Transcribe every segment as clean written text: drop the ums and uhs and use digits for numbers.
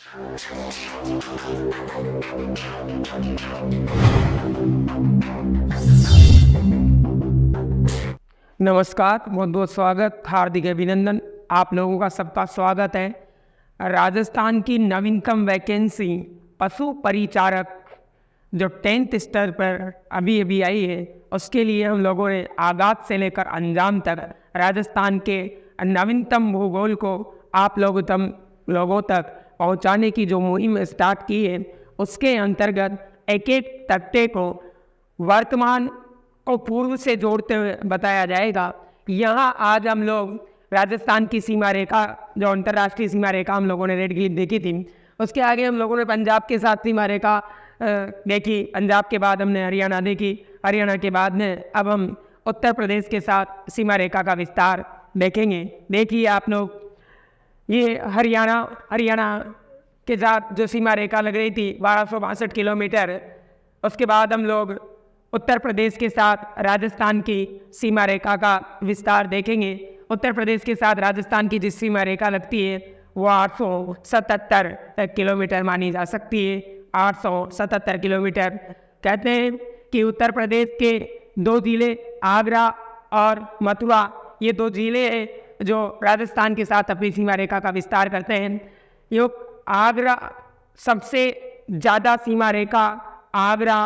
नमस्कार, बहुत बहुत स्वागत, हार्दिक अभिनंदन। आप लोगों का सबका स्वागत है। राजस्थान की नवीनतम वैकेंसी पशु परिचारक जो 10th स्तर पर अभी अभी आई है, उसके लिए हम लोगों ने आगाज से लेकर अंजाम तक राजस्थान के नवीनतम भूगोल को आप लोगों तक पहुंचाने की जो मुहिम स्टार्ट की है, उसके अंतर्गत एक एक तथ्य को वर्तमान को पूर्व से जोड़ते हुए बताया जाएगा। यहाँ आज हम लोग राजस्थान की सीमा रेखा, जो अंतर्राष्ट्रीय सीमा रेखा हम लोगों ने रेड की देखी थी, उसके आगे हम लोगों ने पंजाब के साथ सीमा रेखा देखी। पंजाब के बाद हमने हरियाणा देखी। हरियाणा के बाद में अब हम उत्तर प्रदेश के साथ सीमा रेखा का विस्तार देखेंगे। देखिए आप लोग, ये हरियाणा के साथ जो सीमा रेखा लग रही थी 1262 किलोमीटर, उसके बाद हम लोग उत्तर प्रदेश के साथ राजस्थान की सीमा रेखा का विस्तार देखेंगे। उत्तर प्रदेश के साथ राजस्थान की जिस सीमा रेखा लगती है वो 877 किलोमीटर मानी जा सकती है। 877 किलोमीटर। कहते हैं कि उत्तर प्रदेश के दो ज़िले आगरा और मथुरा, ये दो ज़िले हैं जो राजस्थान के साथ अपनी सीमा रेखा का विस्तार करते हैं। ये आगरा सबसे ज़्यादा सीमा रेखा आगरा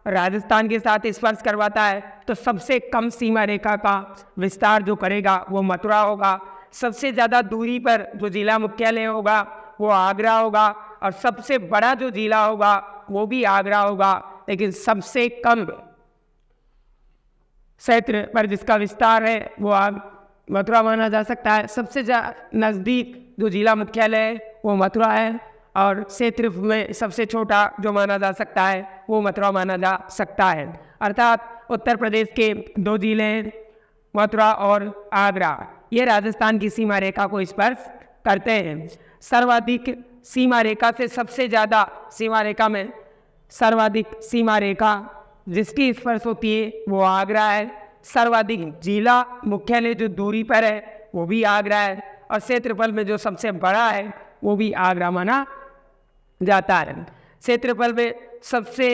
राजस्थान के साथ स्पर्श करवाता है, तो सबसे कम सीमा रेखा का विस्तार जो करेगा वो मथुरा होगा। सबसे ज़्यादा दूरी पर जो जिला मुख्यालय होगा वो आगरा होगा, और सबसे बड़ा जो जिला होगा वो भी आगरा होगा, लेकिन सबसे कम क्षेत्र पर जिसका विस्तार है वो मथुरा माना जा सकता है। सबसे नज़दीक जो जिला मुख्यालय है वो मथुरा है, और क्षेत्र में सबसे छोटा जो माना जा सकता है वो मथुरा माना जा सकता है। अर्थात उत्तर प्रदेश के दो जिले मथुरा और आगरा, ये राजस्थान की सीमा रेखा को स्पर्श करते हैं। सर्वाधिक सीमा रेखा से सबसे ज़्यादा सीमा रेखा में सर्वाधिक सीमा रेखा जिसकी स्पर्श होती है वो आगरा है। सर्वाधिक जिला मुख्यालय जो दूरी पर है वो भी आगरा है, और क्षेत्रफल में जो सबसे बड़ा है वो भी आगरा माना जाता है। क्षेत्रफल में सबसे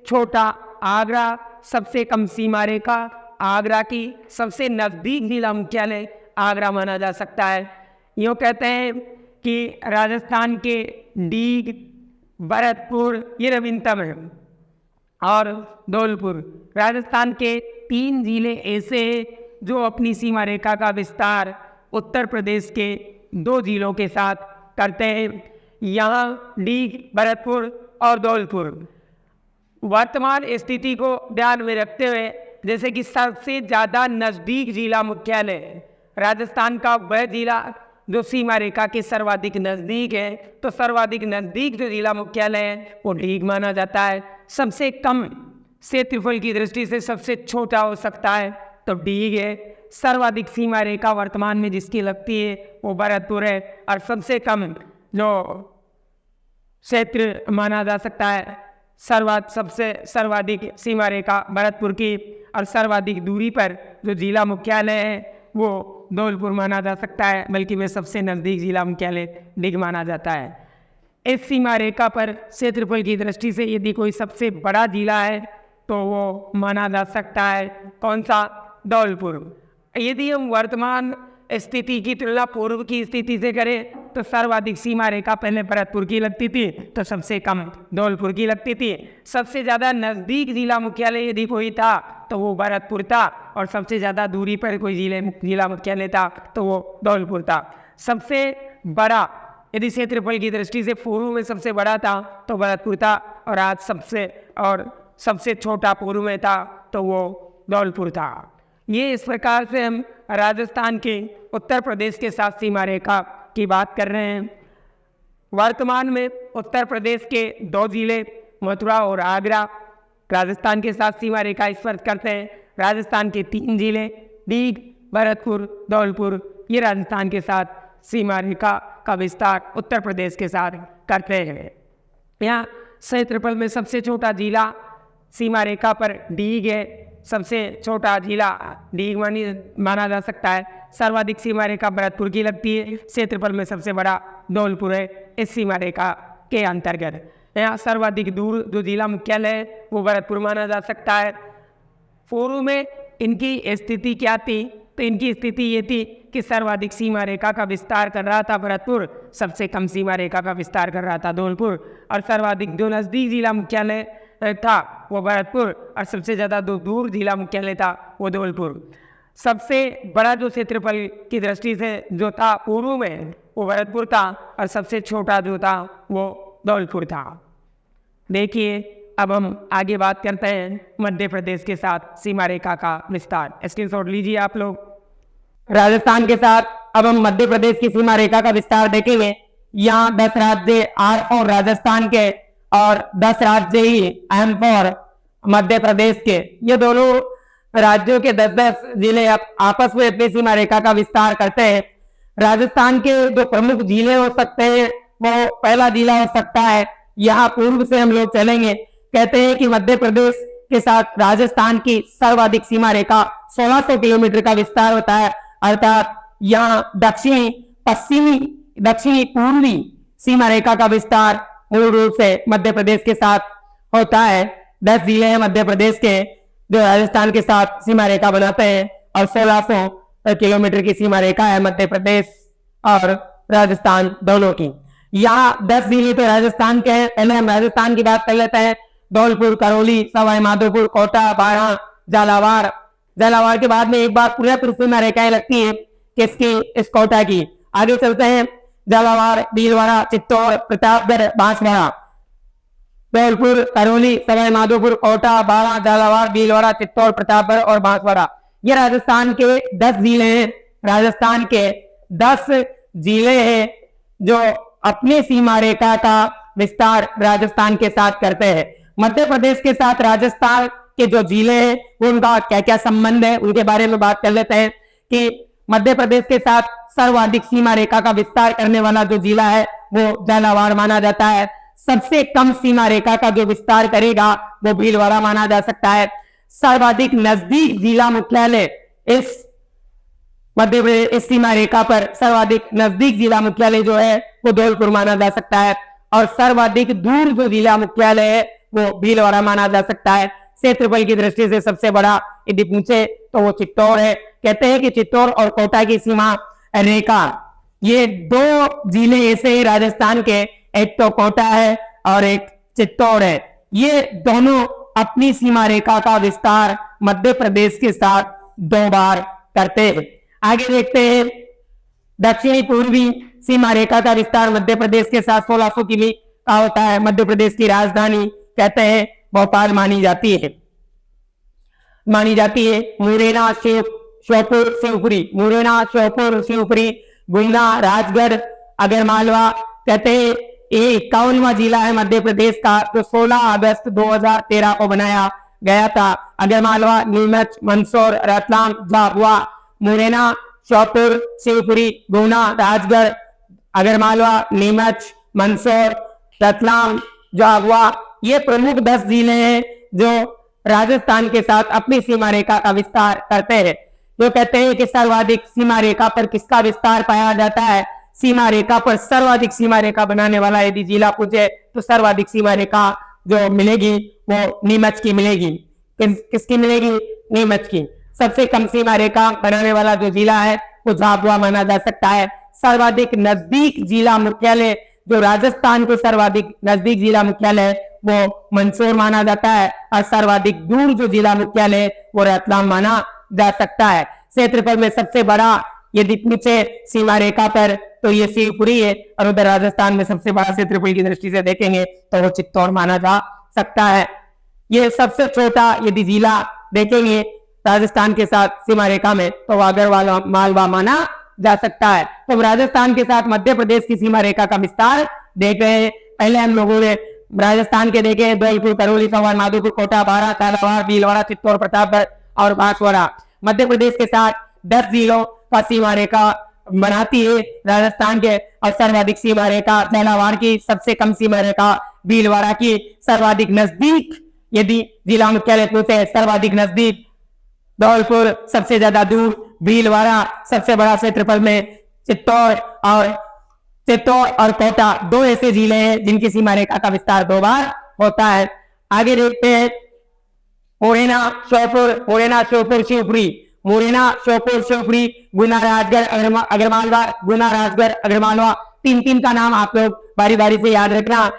छोटा आगरा, सबसे कम सीमा रेखा आगरा की, सबसे नज़दीक जिला मुख्यालय आगरा माना जा सकता है। यूँ कहते हैं कि राजस्थान के डीग, भरतपुर ये नवीनतम है, और धौलपुर राजस्थान के 3 जिले ऐसे हैं जो अपनी सीमा रेखा का विस्तार उत्तर प्रदेश के 2 जिलों के साथ करते हैं। यहाँ डीग, भरतपुर और धौलपुर वर्तमान स्थिति को ध्यान में रखते हुए, जैसे कि सबसे ज़्यादा नज़दीक जिला मुख्यालय राजस्थान का वह जिला जो सीमा रेखा के सर्वाधिक नज़दीक है, तो सर्वाधिक नज़दीक जो जिला मुख्यालय है वो डीग माना जाता है। सबसे कम क्षेत्रफल की दृष्टि से सबसे छोटा हो सकता है तो डीग है। सर्वाधिक सीमा रेखा वर्तमान में जिसकी लगती है वो भरतपुर है, और सबसे कम जो क्षेत्र माना जा सकता है सबसे सर्वाधिक सीमा रेखा भरतपुर की, और सर्वाधिक दूरी पर जो जिला मुख्यालय है वो धौलपुर माना जा सकता है, बल्कि में सबसे नज़दीक जिला मुख्यालय डीग माना जाता है। इस सीमा रेखा पर क्षेत्रफल की दृष्टि से यदि कोई सबसे बड़ा जिला है तो वो माना जा सकता है कौन सा? धौलपुर। यदि हम वर्तमान स्थिति की तुलना पूर्व की स्थिति से करें तो सर्वाधिक सीमा रेखा पहले भरतपुर की लगती थी, तो सबसे कम धौलपुर की लगती थी। सबसे ज़्यादा नज़दीक जिला मुख्यालय यदि कोई था तो वो भरतपुर था, और सबसे ज़्यादा दूरी पर कोई जिला मुख्यालय था तो वो धौलपुर था। सबसे बड़ा यदि क्षेत्रफल की दृष्टि से पूर्व में सबसे बड़ा था तो भरतपुर था, और आज सबसे छोटा पूर्व में था तो वो धौलपुर था। ये इस प्रकार से हम राजस्थान के उत्तर प्रदेश के साथ सीमा रेखा की बात कर रहे हैं। वर्तमान में उत्तर प्रदेश के 2 जिले मथुरा और आगरा राजस्थान के साथ सीमा रेखा स्पर्श करते हैं। राजस्थान के 3 जिले डीग, भरतपुर, धौलपुर ये राजस्थान के साथ सीमा रेखा का विस्तार उत्तर प्रदेश के साथ करते हैं। यहाँ क्षेत्रफल में सबसे छोटा जिला सीमा रेखा पर डीग है। सबसे छोटा जिला डीग माना जा सकता है। सर्वाधिक सीमा रेखा भरतपुर की लगती है। क्षेत्रफल में सबसे बड़ा धौलपुर है। इस सीमा रेखा के अंतर्गत। यहाँ सर्वाधिक दूर जो जिला मुख्यालय है वो भरतपुर माना जा सकता है। पूर्व में इनकी स्थिति क्या थी, तो इनकी स्थिति ये थी कि सर्वाधिक सीमा रेखा का विस्तार कर रहा था भरतपुर, सबसे कम सीमा रेखा का विस्तार कर रहा था धौलपुर, और सर्वाधिक जो नज़दीक जिला मुख्यालय था वो भरतपुर, और सबसे ज़्यादा जो दूर जिला मुख्यालय था वो धौलपुर। सबसे बड़ा जो क्षेत्रफल की दृष्टि से जो था पूर्व में वो भरतपुर था, और सबसे छोटा जो था वो धौलपुर था। देखिए अब हम आगे बात करते हैं मध्य प्रदेश के साथ सीमा रेखा का विस्तार। स्क्रीनशॉट लीजिए आप लोग। राजस्थान के साथ अब हम मध्य प्रदेश की सीमा रेखा का विस्तार देखेंगे। यहाँ 10 राज्य आर और राजस्थान के, और 10 राज्य ही अहम फॉर मध्य प्रदेश के। ये दोनों राज्यों के 10-10 जिले आपस में अपनी सीमा रेखा का विस्तार करते हैं। राजस्थान के जो प्रमुख जिले हो सकते हैं वो पहला जिला हो सकता है, यहाँ पूर्व से हम लोग चलेंगे। कहते हैं कि मध्य प्रदेश के साथ राजस्थान की सर्वाधिक सीमा रेखा 1600 किलोमीटर का विस्तार होता है, अर्थात यहाँ दक्षिणी पूर्वी सीमा रेखा का विस्तार मूल रूप से मध्य प्रदेश के साथ होता है। 10 जिले हैं मध्य प्रदेश के जो राजस्थान के साथ सीमा रेखा बनाते हैं, और 1600 किलोमीटर की सीमा रेखा है मध्य प्रदेश और राजस्थान दोनों की। यहाँ 10 जिले तो राजस्थान के हैं। पहले हम राजस्थान की बात कर लेते हैं। धौलपुर, करौली, सवाई माधोपुर, कोटा, बारां, झालावाड़। झालावाड़ के बाद में एक बार पूरी सीमा रेखाएं लगती हैं किसकी, इस कोटा की। आगे चलते हैं, झालावाड़, भीलवाड़ा, चित्तौड़, प्रतापगढ़, बांसवाड़ा। धौलपुर, करौली, सवाई माधोपुर, कोटा, बारां, झालावाड़, भीलवाड़ा, चित्तौड़, प्रतापगढ़ और बांसवाड़ा, ये राजस्थान के 10 जिले हैं। राजस्थान के 10 जिले हैं जो अपनी सीमा रेखा का विस्तार राजस्थान के साथ करते हैं। मध्य प्रदेश के साथ राजस्थान के जो जिले हैं वो उनका क्या क्या संबंध है, उनके बारे में बात कर लेते हैं। कि मध्य प्रदेश के साथ सर्वाधिक सीमा रेखा का विस्तार करने वाला जो जिला है वो झालावाड़ माना जाता है। सबसे कम सीमा रेखा का जो विस्तार करेगा वो भीलवाड़ा माना जा सकता है। सर्वाधिक नजदीक जिला मुख्यालय इस मध्य प्रदेश इस सीमा रेखा पर सर्वाधिक नजदीक जिला मुख्यालय जो है वो धौलपुर माना जा सकता है, और सर्वाधिक दूर जो जिला मुख्यालय है वो भीलवाड़ा माना जा सकता है। क्षेत्रफल की दृष्टि से सबसे बड़ा यदि पूछे तो वो चित्तौड़ है। कहते हैं कि चित्तौड़ और कोटा की सीमा रेखा, ये 2 जिले ऐसे ही राजस्थान के, एक तो कोटा है और एक चित्तौड़ है। ये दोनों अपनी सीमा रेखा का विस्तार मध्य प्रदेश के साथ 2 बार करते हैं। आगे देखते हैं, दक्षिणी पूर्वी सीमा रेखा का विस्तार मध्य प्रदेश के साथ 1600 किमी का होता है। मध्य प्रदेश की राजधानी कहते हैं भोपाल मानी जाती है। मुरैना, श्योपुर, शिवपुरी, मुरैना, श्योपुर, शिवपुरी, गुना, राजगढ़, आगरमालवा। कहते हैं ये 51वां जिला है मध्य प्रदेश का, जो 16 अगस्त 2013 को बनाया गया था। आगरमालवा, नीमच, मंदसौर, रतलाम, झाबुआ, मुरैना, श्योपुर, शिवपुरी, गुना, राजगढ़, आगरमालवा, नीमच, मंदसौर, रतलाम, झाबुआ, ये प्रमुख 10 जिले हैं जो राजस्थान के साथ अपनी सीमा रेखा का विस्तार करते हैं। जो कहते हैं कि सर्वाधिक सीमा रेखा पर किसका विस्तार पाया जाता है, सीमा रेखा पर सर्वाधिक सीमा रेखा बनाने वाला यदि जिला पूछे तो सर्वाधिक सीमा रेखा जो मिलेगी वो नीमच की मिलेगी। किसकी मिलेगी? नीमच की। सबसे कम सीमा रेखा बनाने वाला जो जिला है वो झाबुआ माना जा सकता है। सर्वाधिक नजदीक जिला मुख्यालय जो राजस्थान के सर्वाधिक नजदीक जिला मुख्यालय वो मंदसौर माना जाता है, और सर्वाधिक दूर जो जिला मुख्यालय वो रतलाम माना जा सकता है। क्षेत्रफल में सबसे बड़ा यदि पूछे सीमा रेखा पर तो ये शिवपुरी है, और उधर राजस्थान में सबसे बड़ा क्षेत्रफल की दृष्टि से देखेंगे तो वो चित्तौड़ माना जा सकता है। ये सबसे छोटा यदि जिला देखेंगे राजस्थान के साथ सीमा रेखा में तो आगरवाला मालवा माना जा सकता है। तो राजस्थान के साथ मध्य प्रदेश की सीमा रेखा का विस्तार देख रहे हैं। पहले हम लोगों ने राजस्थान के देखे धौलपुर, करौली, सवाई माधोपुर, कोटा, बारां, झालावाड़, भीलवाड़ा, चित्तौड़, प्रतापगढ़ और बांसवाड़ा। मध्य प्रदेश के साथ 10 जिलों का सीमा रेखा बनाती है राजस्थान के, और सर्वाधिक सीमा रेखा झालावाड़ की, सबसे कम सीमा रेखा भीलवाड़ा की, सर्वाधिक नजदीक यदि जिला मुख्यालय पूछे सर्वाधिक नजदीक धौलपुर, सबसे ज्यादा दूर भीलवाड़ा, सबसे बड़ा क्षेत्रफल में चित्तौड़ और चित्तौड़ और कोटा दो ऐसे जिले हैं जिनकी सीमा रेखा का विस्तार 2 बार होता है। आगे देखते हैं मुरैना, श्योपुर, मुरैना, श्योपुर, शिवपुरी, मुरैना, श्योपुर, शिवपुरी, गुना, राजगढ़, अग्रमालवा, गुना, राजगढ़, अग्रमालवा, 3-3 का नाम आप लोग बारी बारी से याद रखना।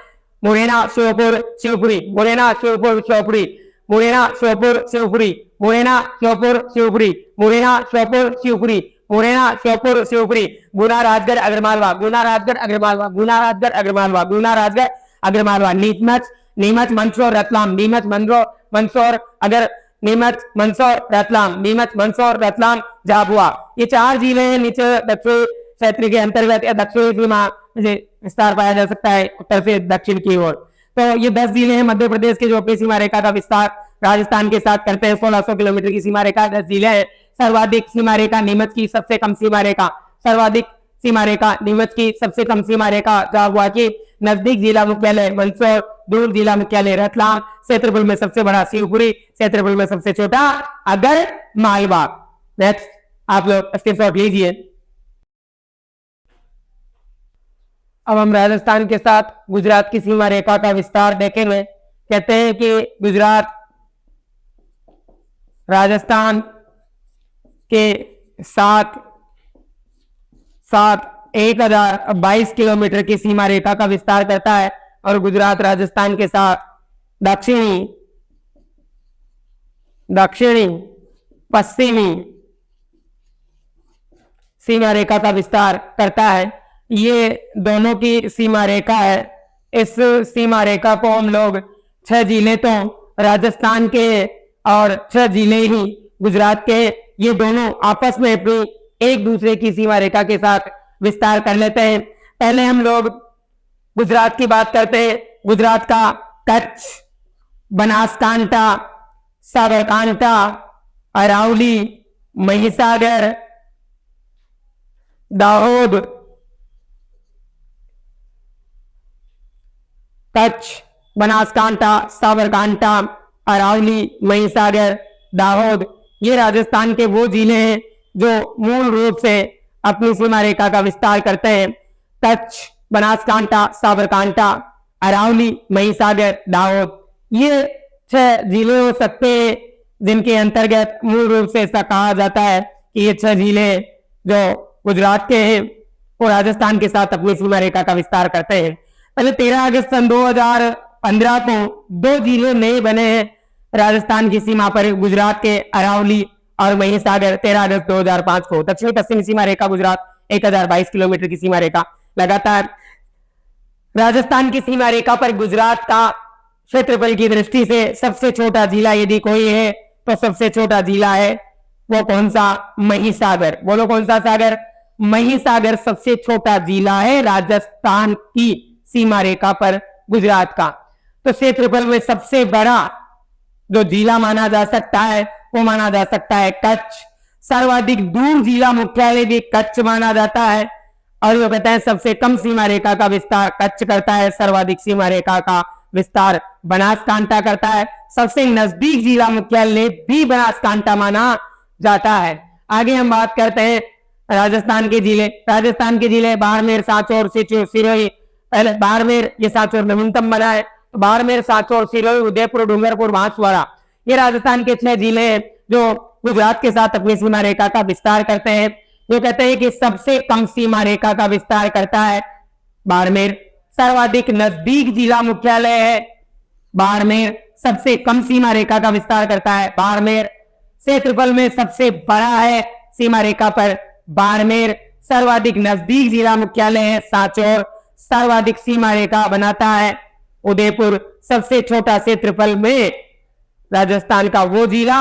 मुरैना, श्योपुर, शिवपुरी, मुरैना, श्योपुर, शिवपुरी, मुरैना, श्योपुर, शिवपुरी, मुरैना, श्योपुर, शिवपुरी, मुरैना, श्योपुर, शिवपुरी, मुरैना, श्योपुर, शिवपुरी, गुना, राजगढ़, अग्रमालवा, गुना, राजगढ़, अग्रमालवा, गुना, राजगढ़, अग्रमालवा, गुना, राजगढ़, अग्रमालवा, नीमच, मंदसौर, रतलाम, नीमच, मंदसौर, अगर नीमच, मंदसौर, रतलाम, नीमच, मंदसौर, रतलाम, झाबुआ, ये 4 जिले हैं नीचे दक्षिण क्षेत्र के अंतर्गत या दक्षिणी सीमा में विस्तार पाया जा सकता है उत्तर से दक्षिण की ओर। तो ये 10 जिले हैं मध्य प्रदेश के जो अपनी सीमा रेखा का विस्तार राजस्थान के साथ करते हैं। 1600 किलोमीटर की सीमा रेखा 10 जिले हैं। सर्वाधिक सीमा रेखा नीमच की, सबसे कम सीमा रेखा सर्वाधिक सीमा रेखा नीमच की, सबसे कम सीमा रेखा झाबुआ की, नजदीक जिला मुख्यालय मंदसौर, दूर जिला मुख्यालय रतलाम, क्षेत्रफल में सबसे बड़ा शिवपुरी, क्षेत्रफल में सबसे छोटा अगर मालवा। नेक्स्ट आप लोग स्क्रीनशॉट लीजिए। अब हम राजस्थान के साथ गुजरात की सीमा रेखा का विस्तार देखेंगे। कहते हैं कि गुजरात राजस्थान के साथ 1022 किलोमीटर की सीमा रेखा का विस्तार करता है और गुजरात राजस्थान के साथ दक्षिणी पश्चिमी सीमा रेखा का विस्तार करता है। ये दोनों की सीमा रेखा है। इस सीमा रेखा को हम लोग 6 जिले तो राजस्थान के और 6 जिले ही गुजरात के, ये दोनों आपस में अपनी एक दूसरे की सीमा रेखा के साथ विस्तार कर लेते हैं। पहले हम लोग गुजरात की बात करते हैं। गुजरात का कच्छ, बनासकांठा, साबरकांठा, अरावली, महिसागर, दाहोद, कच्छ, बनासकांठा, साबरकांठा, अरावली, महिसागर, दाहोद, ये राजस्थान के वो जिले हैं जो मूल रूप से अपनी सीमा रेखा का विस्तार करते हैं। कच्छ, बनासकांठा, साबरकांठा, अरावली, महिसागर, दाहोद, ये 6 जिले हो सकते हैं जिनके अंतर्गत मूल रूप से ऐसा कहा जाता है कि ये 6 जिले जो गुजरात के हैं वो राजस्थान के साथ अपनी सीमा रेखा का विस्तार करते हैं। पहले 13 अगस्त सन 2015 को 2 जिले नए बने हैं राजस्थान की सीमा पर, गुजरात के अरावली और महिसागर। 13 अगस्त 2005 को दक्षिणी पश्चिमी सीमा रेखा गुजरात 1022 किलोमीटर की सीमा रेखा लगातार राजस्थान की सीमा रेखा पर गुजरात का क्षेत्रफल की दृष्टि से सबसे छोटा जिला यदि कोई है तो सबसे छोटा जिला है वो कौन सा? महिसागर। बोलो कौन सा सागर? महिसागर सबसे छोटा जिला है राजस्थान की सीमा रेखा पर गुजरात का। तो क्षेत्रफल में सबसे बड़ा जो जिला माना जा सकता है वो माना जा सकता है कच्छ। सर्वाधिक दूर जिला मुख्यालय भी कच्छ माना जाता है और वो कहते हैं सबसे कम सीमा रेखा का विस्तार कच्छ करता है, सर्वाधिक सीमा रेखा का विस्तार बनासकांठा करता है। सबसे नजदीक जिला मुख्यालय भी बनासकांठा माना जाता है। आगे हम बात करते हैं राजस्थान के जिले। राजस्थान के जिले बाड़मेर, सांचौर, सिरोही। पहले बाड़मेर, ये सांचौर नवीनतम बना है। बाड़मेर, सांचौर, सिरोही, उदयपुर, डूंगरपुर, बांसवाड़ा, ये राजस्थान के 6 जिले हैं जो गुजरात के साथ अपनी सीमा रेखा का विस्तार करते हैं। जो कहते हैं कि सबसे कम सीमा रेखा का विस्तार करता है बाड़मेर। सर्वाधिक नजदीक जिला मुख्यालय है बाड़मेर। सबसे कम सीमा रेखा का विस्तार करता है बाड़मेर। क्षेत्रफल में सबसे बड़ा है सीमा रेखा पर बाड़मेर। सर्वाधिक नजदीक जिला मुख्यालय है सांचौर। सर्वाधिक सीमा रेखा बनाता है उदयपुर। सबसे छोटा क्षेत्रफल में राजस्थान का वो जिला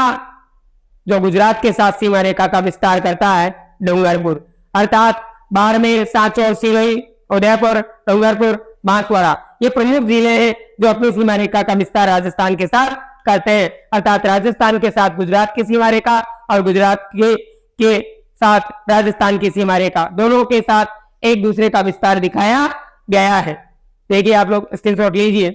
जो गुजरात के साथ सीमा रेखा का विस्तार करता है डूंगरपुर। अर्थात बाड़मेर, सांचौर, सिरोही, उदयपुर, डूंगरपुर, बांसवाड़ा, ये प्रमुख जिले हैं जो अपनी सीमा रेखा का विस्तार राजस्थान के साथ करते हैं। अर्थात राजस्थान के साथ गुजरात की सीमा रेखा और गुजरात के साथ राजस्थान की सीमा रेखा, दोनों के साथ एक दूसरे का विस्तार दिखाया गया है। देखिए आप लोग स्क्रीनशॉट लीजिए।